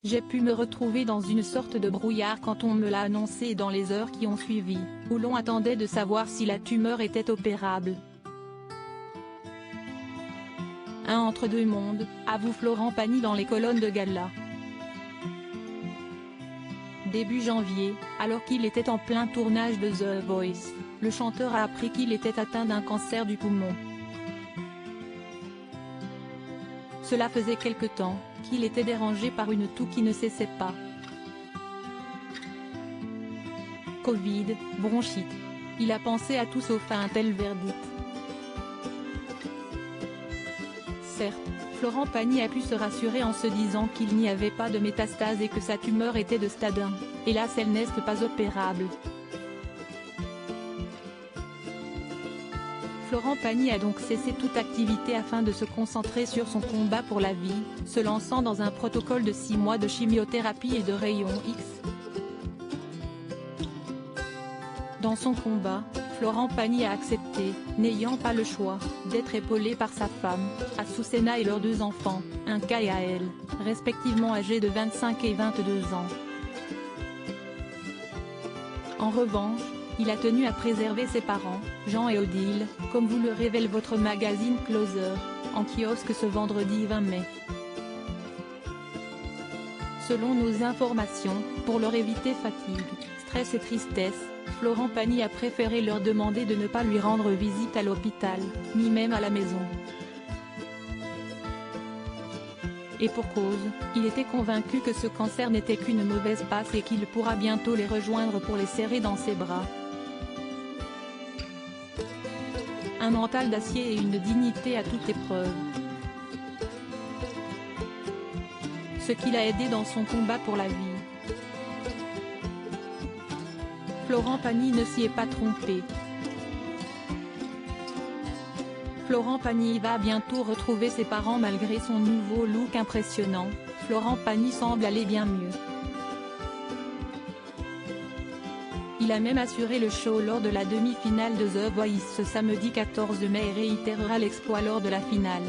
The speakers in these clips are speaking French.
J'ai pu me retrouver dans une sorte de brouillard quand on me l'a annoncé et dans les heures qui ont suivi, où l'on attendait de savoir si la tumeur était opérable. Un entre-deux mondes, avoue Florent Pagny dans les colonnes de Gala. Début janvier, alors qu'il était en plein tournage de The Voice, le chanteur a appris qu'il était atteint d'un cancer du poumon. Cela faisait quelque temps qu'il était dérangé par une toux qui ne cessait pas. Covid, bronchite. Il a pensé à tout sauf à un tel verdict. Certes, Florent Pagny a pu se rassurer en se disant qu'il n'y avait pas de métastase et que sa tumeur était de stade 1, hélas elle n'est pas opérable. Florent Pagny a donc cessé toute activité afin de se concentrer sur son combat pour la vie, se lançant dans un protocole de 6 mois de chimiothérapie et de rayons X. Dans son combat, Florent Pagny a accepté, n'ayant pas le choix, d'être épaulé par sa femme, Azucena et leurs 2 enfants, Inka et Ael, respectivement âgés de 25 et 22 ans. En revanche, il a tenu à préserver ses parents, Jean et Odile, comme vous le révèle votre magazine Closer, en kiosque ce vendredi 20 mai. Selon nos informations, pour leur éviter fatigue, stress et tristesse, Florent Pagny a préféré leur demander de ne pas lui rendre visite à l'hôpital, ni même à la maison. Et pour cause, il était convaincu que ce cancer n'était qu'une mauvaise passe et qu'il pourra bientôt les rejoindre pour les serrer dans ses bras. Un mental d'acier et une dignité à toute épreuve. Ce qui l'a aidé dans son combat pour la vie. Florent Pagny ne s'y est pas trompé. Florent Pagny va bientôt retrouver ses parents malgré son nouveau look impressionnant. Florent Pagny semble aller bien mieux. Il a même assuré le show lors de la demi-finale de The Voice ce samedi 14 mai et réitérera l'exploit lors de la finale.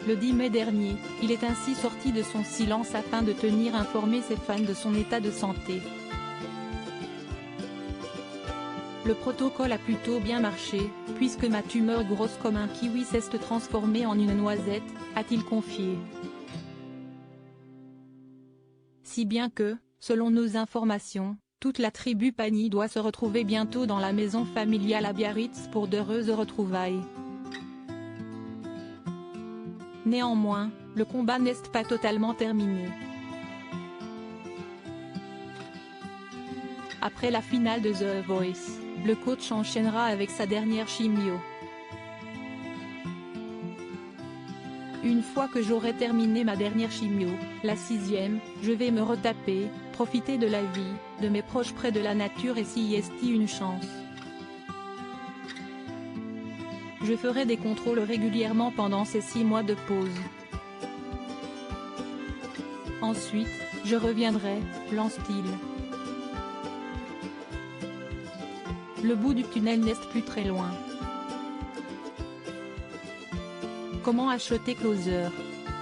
Le 10 mai dernier, il est ainsi sorti de son silence afin de tenir informés ses fans de son état de santé. Le protocole a plutôt bien marché, puisque ma tumeur grosse comme un kiwi s'est transformée en une noisette, a-t-il confié. Si bien que, selon nos informations, toute la tribu Pagny doit se retrouver bientôt dans la maison familiale à Biarritz pour d'heureuses retrouvailles. Néanmoins, le combat n'est pas totalement terminé. Après la finale de The Voice, le coach enchaînera avec sa dernière chimio. Une fois que j'aurai terminé ma dernière chimio, la 6e, je vais me retaper, profiter de la vie, de mes proches près de la nature et s'y est une chance. Je ferai des contrôles régulièrement pendant ces 6 mois de pause. Ensuite, je reviendrai, lance-t-il. Le bout du tunnel n'est plus très loin. Comment acheter Closer?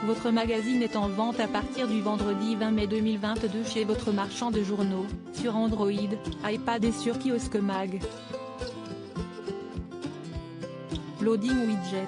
Votre magazine est en vente à partir du vendredi 20 mai 2022 chez votre marchand de journaux, sur Android, iPad et sur Kiosque Mag. Loading widget.